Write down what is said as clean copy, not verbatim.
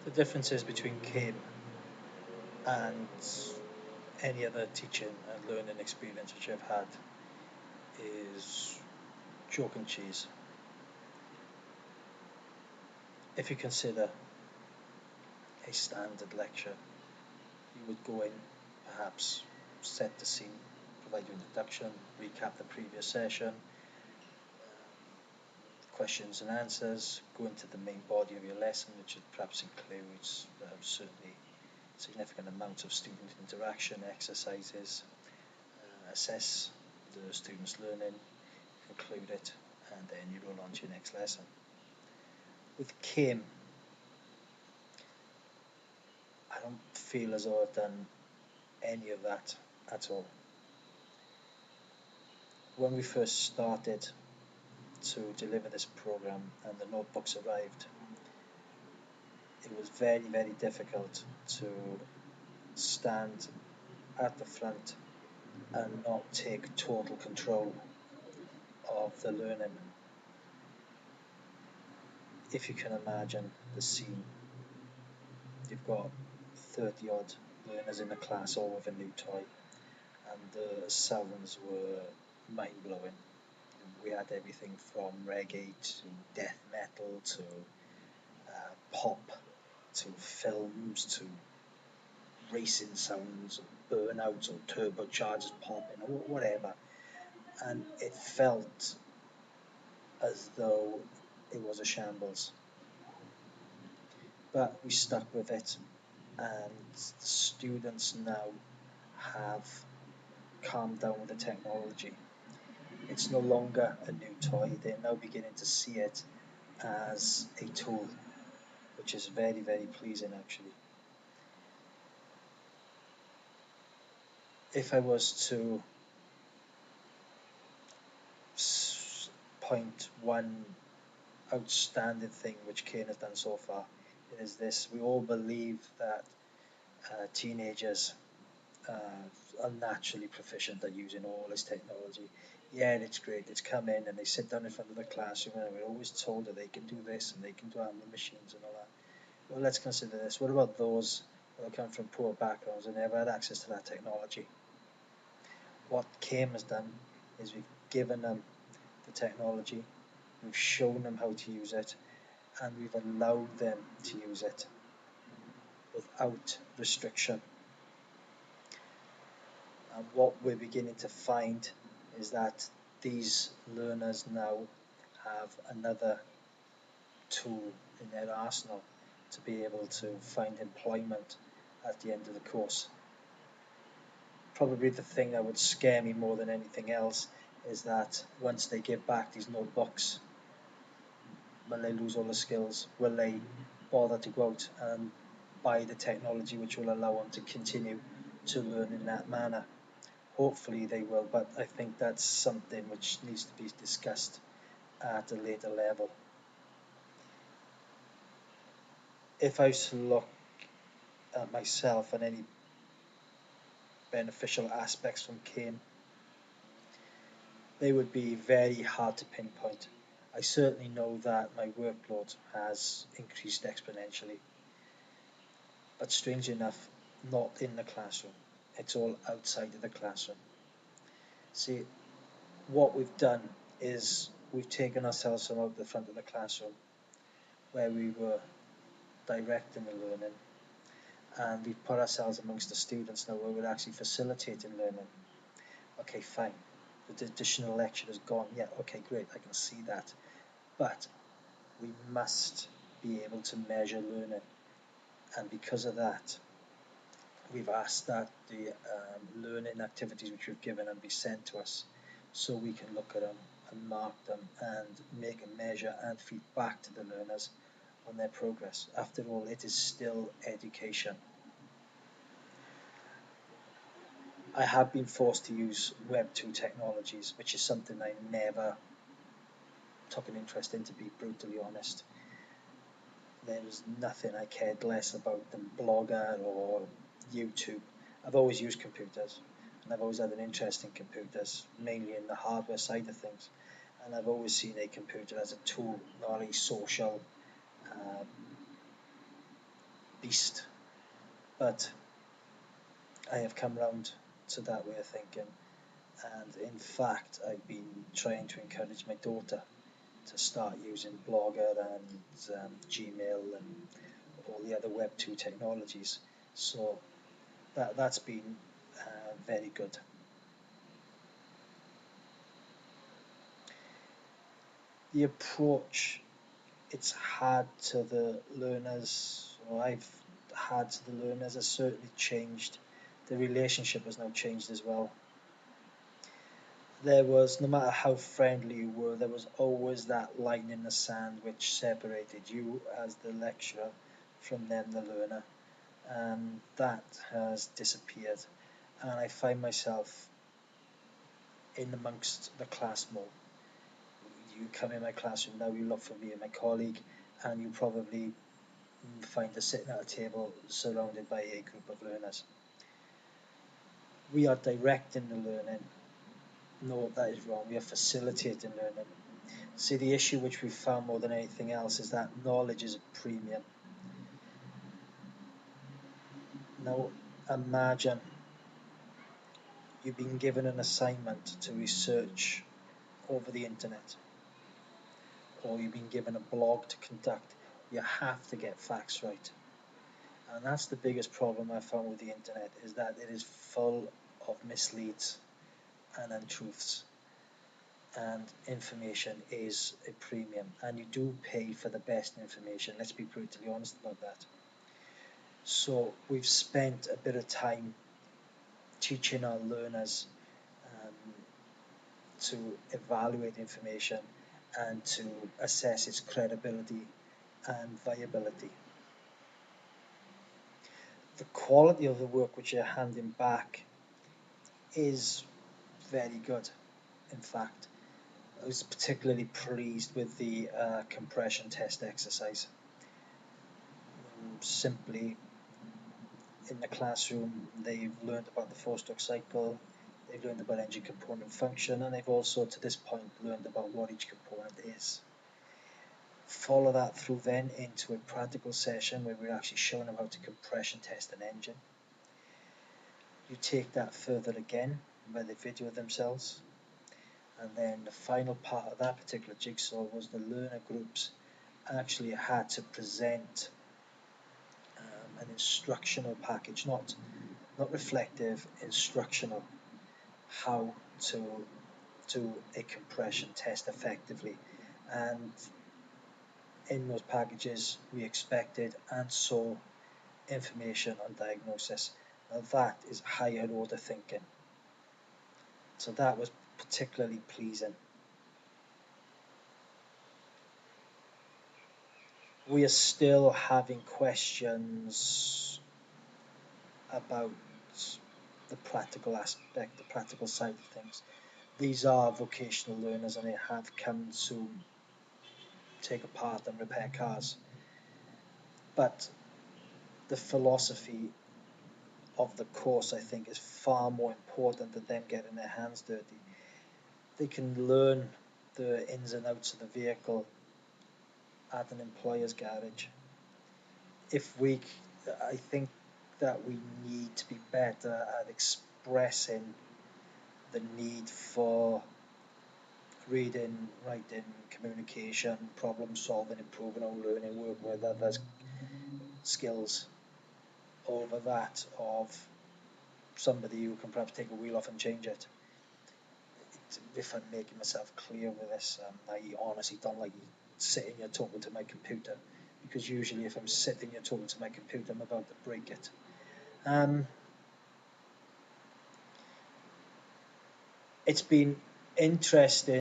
The differences between CAME and any other teaching and learning experience which I've had is chalk and cheese. If you consider a standard lecture, you would go in, perhaps set the scene, provide your introduction, recap the previous session, questions and answers, go into the main body of your lesson, which perhaps includes certainly significant amounts of student interaction, exercises, assess the student's learning, conclude it, and then you roll on to your next lesson. With CAME, I don't feel as though I've done any of that at all. When we first started to deliver this program and the notebooks arrived, it was very, very difficult to stand at the front and not take total control of the learning. If you can imagine the scene, you've got 30 odd learners in the class, all with a new toy, and the sounds were mind-blowing. We had everything from reggae to death metal to pop to films to racing sounds, burnouts or turbochargers popping or whatever, and it felt as though it was a shambles. But we stuck with it, and students now have calmed down with the technology. It's no longer a new toy, they're now beginning to see it as a tool, which is very, very pleasing actually. If I was to point one outstanding thing which CAME has done so far, it is this: we all believe that teenagers are naturally proficient at using all this technology. Yeah, and it's great. It's come in and they sit down in front of the classroom and we're always told that they can do this and they can do the machines and all that. Well, let's consider this. What about those who come from poor backgrounds and never had access to that technology? What CAME has done is we've given them the technology, we've shown them how to use it, and we've allowed them to use it without restriction. And what we're beginning to find is that these learners now have another tool in their arsenal to be able to find employment at the end of the course. Probably the thing that would scare me more than anything else is that once they give back these notebooks, will they lose all the skills? Will they bother to go out and buy the technology which will allow them to continue to learn in that manner? Hopefully they will, but I think that's something which needs to be discussed at a later level. If I was to look at myself and any beneficial aspects from CAME, they would be very hard to pinpoint. I certainly know that my workload has increased exponentially, but strangely enough, not in the classroom. It's all outside of the classroom. See, what we've done is we've taken ourselves from out the front of the classroom where we were directing the learning, and we've put ourselves amongst the students now where we're actually facilitating learning. Okay, fine. The additional lecture is gone. Yeah, okay, great. I can see that. But we must be able to measure learning, and because of that, we've asked that the learning activities which we've given them be sent to us so we can look at them and mark them and make a measure and feed back to the learners on their progress. After all, it is still education. I have been forced to use Web 2 technologies, which is something I never took an interest in, to be brutally honest. There was nothing I cared less about than Blogger or YouTube. I've always used computers, and I've always had an interest in computers, mainly in the hardware side of things. And I've always seen a computer as a tool, not a social beast, but I have come round to that way of thinking, and in fact I've been trying to encourage my daughter to start using Blogger and Gmail and all the other Web 2 technologies. So that's been very good. The approach it's had to the learners, or I've had to the learners, has certainly changed. The relationship has now changed as well. There was, no matter how friendly you were, there was always that line in the sand which separated you as the lecturer from them, the learner, and that has disappeared. And I find myself in amongst the class more. You come in my classroom now, you look for me and my colleague, and you probably find us sitting at a table surrounded by a group of learners. We are directing the learning. No, that is wrong. We are facilitating learning. See, the issue which we've found more than anything else is that knowledge is a premium. Now, imagine you've been given an assignment to research over the internet, or you've been given a blog to conduct. You have to get facts right. And that's the biggest problem I found with the internet, is that it is full of misleads and untruths. And information is a premium, and you do pay for the best information. Let's be brutally honest about that. So we've spent a bit of time teaching our learners to evaluate information and to assess its credibility and viability. The quality of the work which you're handing back is very good. In fact, I was particularly pleased with the compression test exercise. Simply, in the classroom, they've learned about the four-stroke cycle, they've learned about engine component function, and they've also, to this point, learned about what each component is. Follow that through then into a practical session where we're actually showing them how to compression test an engine. You take that further again by the video themselves, and then the final part of that particular jigsaw was the learner groups actually had to present an instructional package, not reflective, instructional, how to do a compression test effectively. And in those packages we expected and saw information on diagnosis. Now that is higher order thinking. So that was particularly pleasing. We are still having questions about the practical aspect, the practical side of things. These are vocational learners, and they have come to take apart and repair cars. But the philosophy of the course, I think, is far more important than them getting their hands dirty. They can learn the ins and outs of the vehicle at an employer's garage. I think that we need to be better at expressing the need for reading, writing, communication, problem solving, improving our learning, working with others skills over that of somebody who can perhaps take a wheel off and change it. If I'm making myself clear with this, I honestly don't like sitting here talking to my computer, because usually if I'm sitting here talking to my computer, I'm about to break it. It's been interesting